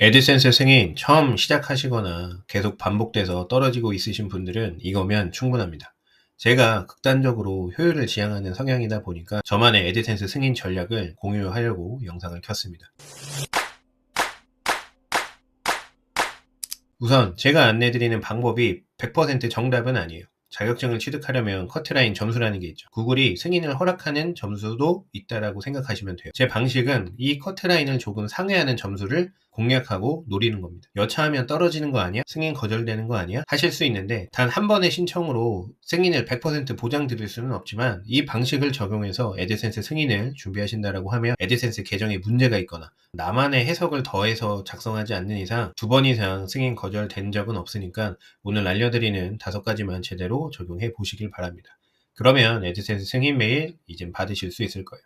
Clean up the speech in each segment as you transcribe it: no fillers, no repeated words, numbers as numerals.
애드센스 승인 처음 시작하시거나 계속 반복돼서 떨어지고 있으신 분들은 이거면 충분합니다. 제가 극단적으로 효율을 지향하는 성향이다 보니까 저만의 애드센스 승인 전략을 공유하려고 영상을 켰습니다. 우선 제가 안내드리는 방법이 100% 정답은 아니에요. 자격증을 취득하려면 커트라인 점수라는 게 있죠. 구글이 승인을 허락하는 점수도 있다라고 생각하시면 돼요. 제 방식은 이 커트라인을 조금 상회하는 점수를 공략하고 노리는 겁니다. 여차하면 떨어지는 거 아니야? 승인 거절되는 거 아니야? 하실 수 있는데 단 한 번의 신청으로 승인을 100% 보장 드릴 수는 없지만 이 방식을 적용해서 애드센스 승인을 준비하신다라고 하면 애드센스 계정에 문제가 있거나 나만의 해석을 더해서 작성하지 않는 이상 2번 이상 승인 거절된 적은 없으니까 오늘 알려드리는 5가지만 제대로 적용해 보시길 바랍니다. 그러면 애드센스 승인 메일 이젠 받으실 수 있을 거예요.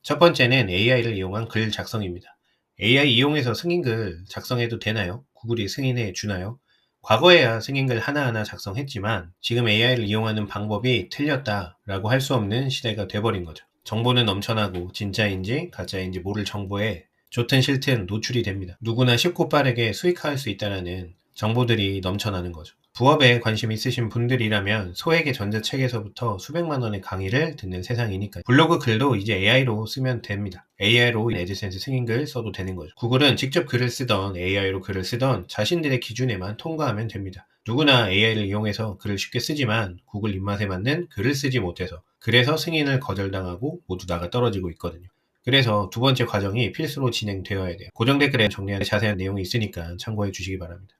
첫 번째는 AI를 이용한 글 작성입니다. AI 이용해서 승인글 작성해도 되나요? 구글이 승인해 주나요? 과거에야 승인글 하나하나 작성했지만 지금 AI를 이용하는 방법이 틀렸다라고 할 수 없는 시대가 돼버린 거죠. 정보는 넘쳐나고 진짜인지 가짜인지 모를 정보에 좋든 싫든 노출이 됩니다. 누구나 쉽고 빠르게 수익화할 수 있다는 정보들이 넘쳐나는 거죠. 부업에 관심 있으신 분들이라면 소액의 전자책에서부터 수백만 원의 강의를 듣는 세상이니까요. 블로그 글도 이제 AI로 쓰면 됩니다. AI로 애드센스 승인글 써도 되는 거죠. 구글은 직접 글을 쓰던 AI로 글을 쓰던 자신들의 기준에만 통과하면 됩니다. 누구나 AI를 이용해서 글을 쉽게 쓰지만 구글 입맛에 맞는 글을 쓰지 못해서 그래서 승인을 거절당하고 모두 나가 떨어지고 있거든요. 그래서 두 번째 과정이 필수로 진행되어야 돼요. 고정 댓글에 정리한 자세한 내용이 있으니까 참고해 주시기 바랍니다.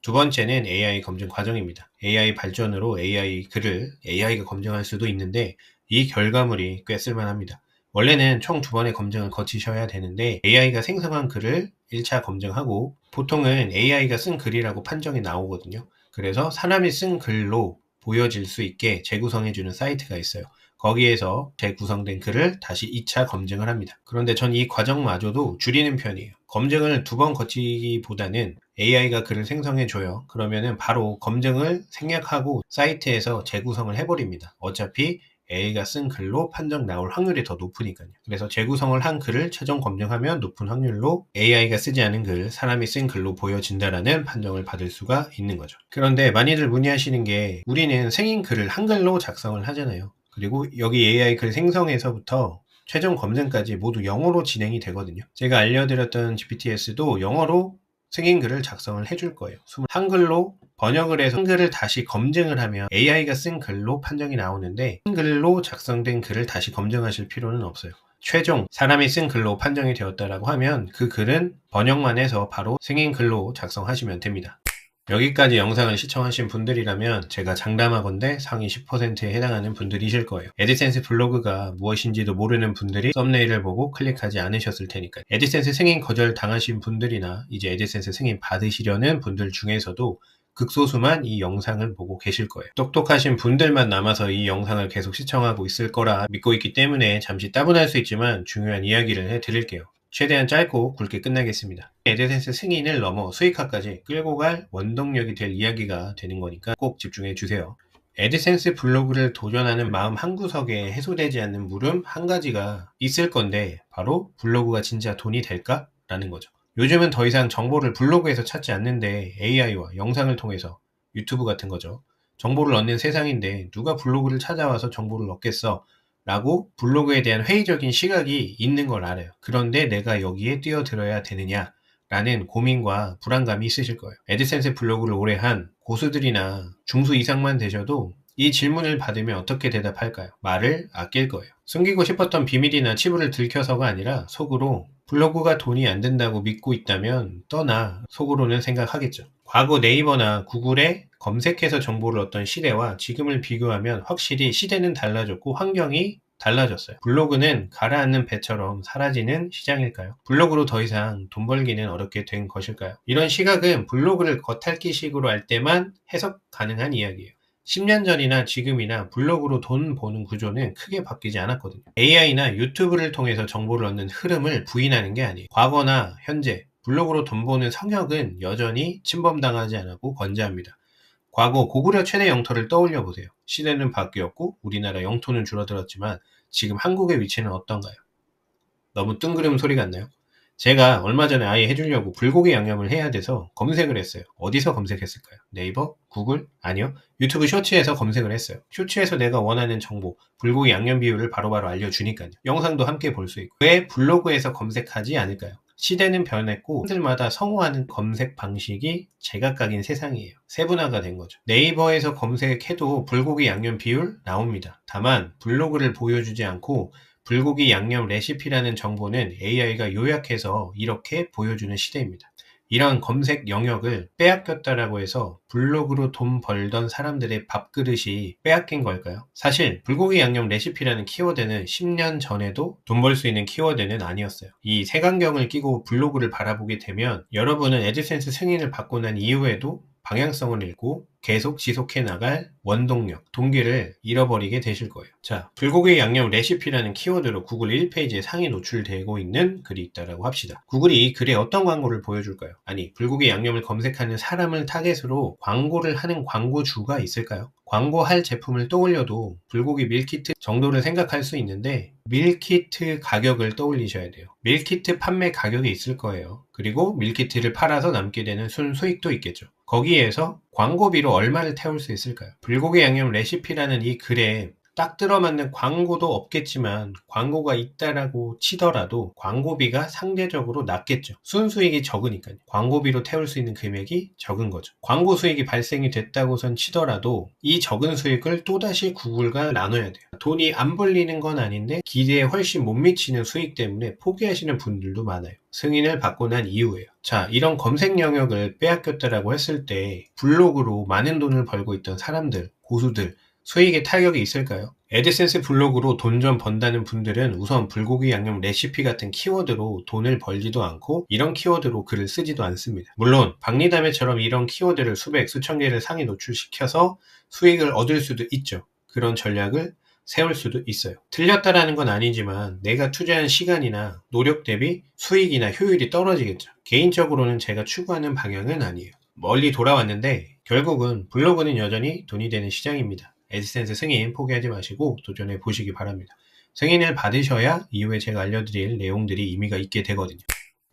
두 번째는 AI 검증 과정입니다. AI 발전으로 AI 글을 AI가 검증할 수도 있는데 이 결과물이 꽤 쓸만합니다. 원래는 총 2번의 검증을 거치셔야 되는데 AI가 생성한 글을 1차 검증하고 보통은 AI가 쓴 글이라고 판정이 나오거든요. 그래서 사람이 쓴 글로 보여질 수 있게 재구성해주는 사이트가 있어요. 거기에서 재구성된 글을 다시 2차 검증을 합니다. 그런데 전 이 과정마저도 줄이는 편이에요. 검증을 2번 거치기보다는 AI가 글을 생성해줘요. 그러면은 바로 검증을 생략하고 사이트에서 재구성을 해버립니다. 어차피 AI가 쓴 글로 판정 나올 확률이 더 높으니까요. 그래서 재구성을 한 글을 최종 검증하면 높은 확률로 AI가 쓰지 않은 글, 사람이 쓴 글로 보여진다라는 판정을 받을 수가 있는 거죠. 그런데 많이들 문의하시는 게 우리는 생인 글을 한글로 작성을 하잖아요. 그리고 여기 AI 글 생성에서부터 최종 검증까지 모두 영어로 진행이 되거든요. 제가 알려드렸던 GPTS도 영어로 승인 글을 작성을 해줄 거예요. 한글로 번역을 해서 한글을 다시 검증을 하면 AI가 쓴 글로 판정이 나오는데 한글로 작성된 글을 다시 검증하실 필요는 없어요. 최종 사람이 쓴 글로 판정이 되었다라고 하면 그 글은 번역만 해서 바로 승인 글로 작성하시면 됩니다. 여기까지 영상을 시청하신 분들이라면 제가 장담하건대 상위 10%에 해당하는 분들이실 거예요. 애드센스 블로그가 무엇인지도 모르는 분들이 썸네일을 보고 클릭하지 않으셨을 테니까요. 애드센스 승인 거절 당하신 분들이나 이제 애드센스 승인 받으시려는 분들 중에서도 극소수만 이 영상을 보고 계실 거예요. 똑똑하신 분들만 남아서 이 영상을 계속 시청하고 있을 거라 믿고 있기 때문에 잠시 따분할 수 있지만 중요한 이야기를 해드릴게요. 최대한 짧고 굵게 끝나겠습니다. 애드센스 승인을 넘어 수익화까지 끌고 갈 원동력이 될 이야기가 되는 거니까 꼭 집중해 주세요. 애드센스 블로그를 도전하는 마음 한구석에 해소되지 않는 물음 한 가지가 있을 건데 바로 블로그가 진짜 돈이 될까? 라는 거죠. 요즘은 더 이상 정보를 블로그에서 찾지 않는데 AI와 영상을 통해서 유튜브 같은 거죠. 정보를 얻는 세상인데 누가 블로그를 찾아와서 정보를 얻겠어? 라고 블로그에 대한 회의적인 시각이 있는 걸 알아요. 그런데 내가 여기에 뛰어들어야 되느냐? 라는 고민과 불안감이 있으실 거예요. 애드센스 블로그를 오래 한 고수들이나 중수 이상만 되셔도 이 질문을 받으면 어떻게 대답할까요? 말을 아낄 거예요. 숨기고 싶었던 비밀이나 치부를 들켜서가 아니라 속으로 블로그가 돈이 안 된다고 믿고 있다면 떠나 속으로는 생각하겠죠. 과거 네이버나 구글에 검색해서 정보를 얻던 시대와 지금을 비교하면 확실히 시대는 달라졌고 환경이 달라졌어요. 블로그는 가라앉는 배처럼 사라지는 시장일까요? 블로그로 더 이상 돈 벌기는 어렵게 된 것일까요? 이런 시각은 블로그를 겉핥기식으로 할 때만 해석 가능한 이야기예요. 10년 전이나 지금이나 블로그로 돈 버는 구조는 크게 바뀌지 않았거든요. AI나 유튜브를 통해서 정보를 얻는 흐름을 부인하는 게 아니에요. 과거나 현재 블로그로 돈 버는 성역은 여전히 침범당하지 않았고 건재합니다. 과거 고구려 최대 영토를 떠올려 보세요. 시대는 바뀌었고 우리나라 영토는 줄어들었지만 지금 한국의 위치는 어떤가요? 너무 뜬구름 소리 같나요? 제가 얼마 전에 아예 해주려고 불고기 양념을 해야 돼서 검색을 했어요. 어디서 검색했을까요? 네이버? 구글? 아니요. 유튜브 쇼츠에서 검색을 했어요. 쇼츠에서 내가 원하는 정보, 불고기 양념 비율을 바로바로 알려주니까요. 영상도 함께 볼 수 있고. 왜 블로그에서 검색하지 않을까요? 시대는 변했고 사람들마다 선호하는 검색 방식이 제각각인 세상이에요. 세분화가 된 거죠. 네이버에서 검색해도 불고기 양념 비율 나옵니다. 다만 블로그를 보여주지 않고 불고기 양념 레시피라는 정보는 AI가 요약해서 이렇게 보여주는 시대입니다. 이런 검색 영역을 빼앗겼다라고 해서 블로그로 돈 벌던 사람들의 밥그릇이 빼앗긴 걸까요? 사실 불고기 양념 레시피라는 키워드는 10년 전에도 돈 벌 수 있는 키워드는 아니었어요. 이 색안경을 끼고 블로그를 바라보게 되면 여러분은 애드센스 승인을 받고 난 이후에도 방향성을 잃고 계속 지속해 나갈 원동력, 동기를 잃어버리게 되실 거예요. 자, 불고기 양념 레시피라는 키워드로 구글 1페이지에 상위 노출되고 있는 글이 있다고 합시다. 구글이 이 글에 어떤 광고를 보여줄까요? 아니, 불고기 양념을 검색하는 사람을 타겟으로 광고를 하는 광고주가 있을까요? 광고할 제품을 떠올려도 불고기 밀키트 정도를 생각할 수 있는데 밀키트 가격을 떠올리셔야 돼요. 밀키트 판매 가격이 있을 거예요. 그리고 밀키트를 팔아서 남게 되는 순수익도 있겠죠. 거기에서 광고비로 얼마를 태울 수 있을까요? 불고기 양념 레시피라는 이 글에 딱 들어맞는 광고도 없겠지만 광고가 있다라고 치더라도 광고비가 상대적으로 낮겠죠. 순수익이 적으니까요. 광고비로 태울 수 있는 금액이 적은 거죠. 광고 수익이 발생이 됐다고선 치더라도 이 적은 수익을 또다시 구글과 나눠야 돼요. 돈이 안 벌리는 건 아닌데 기대에 훨씬 못 미치는 수익 때문에 포기하시는 분들도 많아요. 승인을 받고 난 이후에요. 자, 이런 검색 영역을 빼앗겼다라고 했을 때 블로그로 많은 돈을 벌고 있던 사람들, 고수들, 수익에 타격이 있을까요? 애드센스 블로그로 돈 좀 번다는 분들은 우선 불고기 양념 레시피 같은 키워드로 돈을 벌지도 않고 이런 키워드로 글을 쓰지도 않습니다. 물론 박리담회처럼 이런 키워드를 수백, 수천 개를 상위 노출시켜서 수익을 얻을 수도 있죠. 그런 전략을 세울 수도 있어요. 틀렸다라는 건 아니지만 내가 투자한 시간이나 노력 대비 수익이나 효율이 떨어지겠죠. 개인적으로는 제가 추구하는 방향은 아니에요. 멀리 돌아왔는데 결국은 블로그는 여전히 돈이 되는 시장입니다. 애드센스 승인 포기하지 마시고 도전해 보시기 바랍니다. 승인을 받으셔야 이후에 제가 알려드릴 내용들이 의미가 있게 되거든요.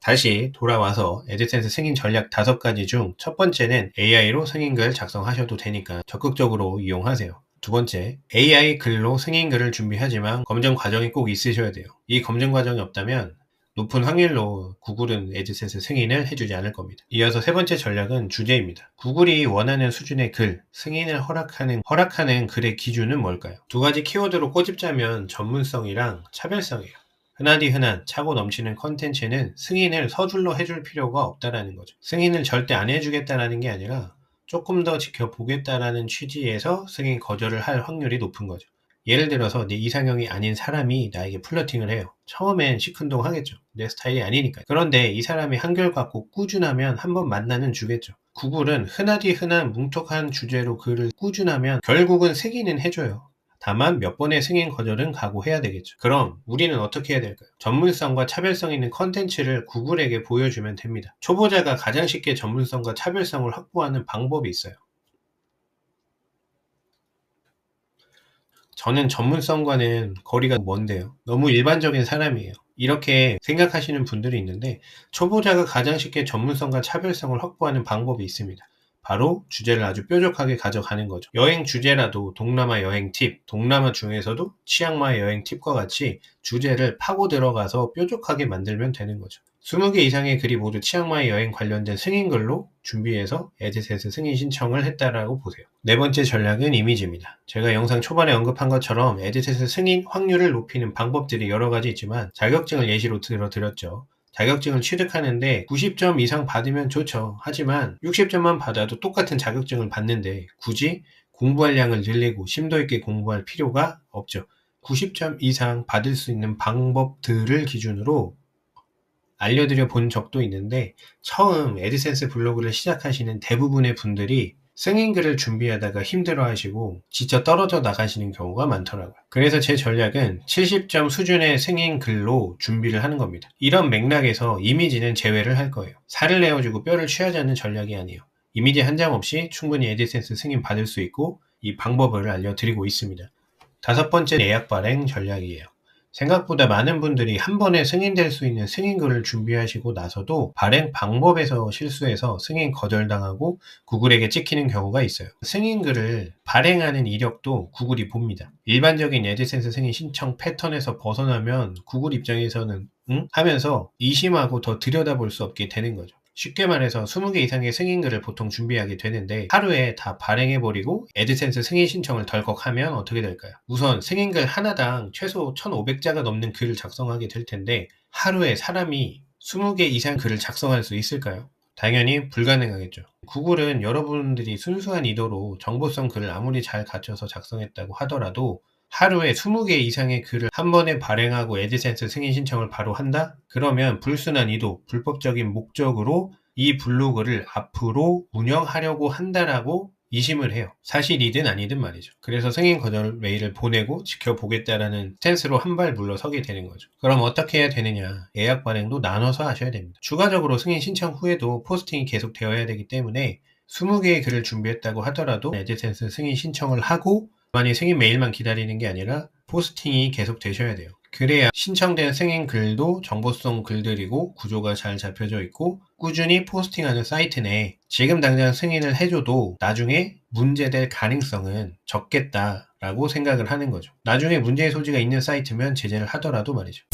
다시 돌아와서 애드센스 승인 전략 5가지 중 첫 번째는 AI로 승인글 작성하셔도 되니까 적극적으로 이용하세요. 두 번째, AI 글로 승인글을 준비하지만 검증 과정이 꼭 있으셔야 돼요. 이 검증 과정이 없다면 높은 확률로 구글은 애드센스 승인을 해주지 않을 겁니다. 이어서 세 번째 전략은 주제입니다. 구글이 원하는 수준의 글, 승인을 허락하는 글의 기준은 뭘까요? 두 가지 키워드로 꼬집자면 전문성이랑 차별성이에요. 흔한 차고 넘치는 컨텐츠는 승인을 서둘러 해줄 필요가 없다라는 거죠. 승인을 절대 안 해주겠다라는 게 아니라 조금 더 지켜보겠다라는 취지에서 승인 거절을 할 확률이 높은 거죠. 예를 들어서 내 이상형이 아닌 사람이 나에게 플러팅을 해요. 처음엔 시큰둥 하겠죠. 내 스타일이 아니니까. 그런데 이 사람이 한결같고 꾸준하면 한번 만나는 주겠죠. 구글은 흔한 뭉툭한 주제로 글을 꾸준하면 결국은 승인은 해줘요. 다만 몇 번의 승인 거절은 각오해야 되겠죠. 그럼 우리는 어떻게 해야 될까요? 전문성과 차별성 있는 컨텐츠를 구글에게 보여주면 됩니다. 초보자가 가장 쉽게 전문성과 차별성을 확보하는 방법이 있어요. 저는 전문성과는 거리가 먼데요. 너무 일반적인 사람이에요. 이렇게 생각하시는 분들이 있는데 초보자가 가장 쉽게 전문성과 차별성을 확보하는 방법이 있습니다. 바로 주제를 아주 뾰족하게 가져가는 거죠. 여행 주제라도 동남아 여행 팁, 동남아 중에서도 치앙마이 여행 팁과 같이 주제를 파고 들어가서 뾰족하게 만들면 되는 거죠. 20개 이상의 글이 모두 치앙마이 여행 관련된 승인글로 준비해서 애드센스 승인 신청을 했다라고 보세요. 네 번째 전략은 이미지입니다. 제가 영상 초반에 언급한 것처럼 애드센스 승인 확률을 높이는 방법들이 여러 가지 있지만 자격증을 예시로 들어드렸죠. 자격증을 취득하는데 90점 이상 받으면 좋죠. 하지만 60점만 받아도 똑같은 자격증을 받는데 굳이 공부할 양을 늘리고 심도 있게 공부할 필요가 없죠. 90점 이상 받을 수 있는 방법들을 기준으로 알려드려 본 적도 있는데 처음 애드센스 블로그를 시작하시는 대부분의 분들이 승인글을 준비하다가 힘들어하시고 지쳐 떨어져 나가시는 경우가 많더라고요. 그래서 제 전략은 70점 수준의 승인글로 준비를 하는 겁니다. 이런 맥락에서 이미지는 제외를 할 거예요. 살을 내어주고 뼈를 취하지 않는 전략이 아니에요. 이미지 한 장 없이 충분히 애드센스 승인 받을 수 있고 이 방법을 알려드리고 있습니다. 5번째 예약 발행 전략이에요. 생각보다 많은 분들이 한 번에 승인될 수 있는 승인글을 준비하시고 나서도 발행 방법에서 실수해서 승인 거절당하고 구글에게 찍히는 경우가 있어요. 승인글을 발행하는 이력도 구글이 봅니다. 일반적인 애드센스 승인 신청 패턴에서 벗어나면 구글 입장에서는 응? 하면서 의심하고 더 들여다볼 수 없게 되는 거죠. 쉽게 말해서 20개 이상의 승인글을 보통 준비하게 되는데 하루에 다 발행해버리고 애드센스 승인 신청을 덜컥 하면 어떻게 될까요? 우선 승인글 하나당 최소 1,500자가 넘는 글을 작성하게 될 텐데 하루에 사람이 20개 이상 글을 작성할 수 있을까요? 당연히 불가능하겠죠. 구글은 여러분들이 순수한 의도로 정보성 글을 아무리 잘 갖춰서 작성했다고 하더라도 하루에 20개 이상의 글을 한 번에 발행하고 애드센스 승인 신청을 바로 한다? 그러면 불순한 의도, 불법적인 목적으로 이 블로그를 앞으로 운영하려고 한다라고 의심을 해요. 사실이든 아니든 말이죠. 그래서 승인 거절 메일을 보내고 지켜보겠다라는 스탠스로 한 발 물러서게 되는 거죠. 그럼 어떻게 해야 되느냐? 예약 발행도 나눠서 하셔야 됩니다. 추가적으로 승인 신청 후에도 포스팅이 계속 되어야 되기 때문에 20개의 글을 준비했다고 하더라도 애드센스 승인 신청을 하고 만약 승인 메일만 기다리는 게 아니라 포스팅이 계속 되셔야 돼요. 그래야 신청된 승인 글도 정보성 글들이고 구조가 잘 잡혀져 있고 꾸준히 포스팅하는 사이트 내에 지금 당장 승인을 해줘도 나중에 문제될 가능성은 적겠다라고 생각을 하는 거죠. 나중에 문제의 소지가 있는 사이트면 제재를 하더라도 말이죠.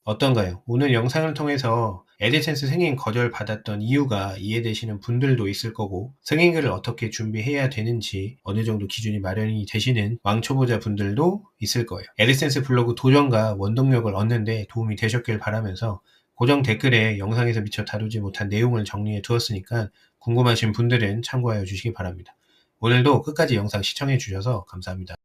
어떤가요? 오늘 영상을 통해서 애드센스 승인 거절 받았던 이유가 이해되시는 분들도 있을 거고 승인글을 어떻게 준비해야 되는지 어느 정도 기준이 마련이 되시는 왕초보자 분들도 있을 거예요. 애드센스 블로그 도전과 원동력을 얻는데 도움이 되셨길 바라면서 고정 댓글에 영상에서 미처 다루지 못한 내용을 정리해 두었으니까 궁금하신 분들은 참고하여 주시기 바랍니다. 오늘도 끝까지 영상 시청해 주셔서 감사합니다.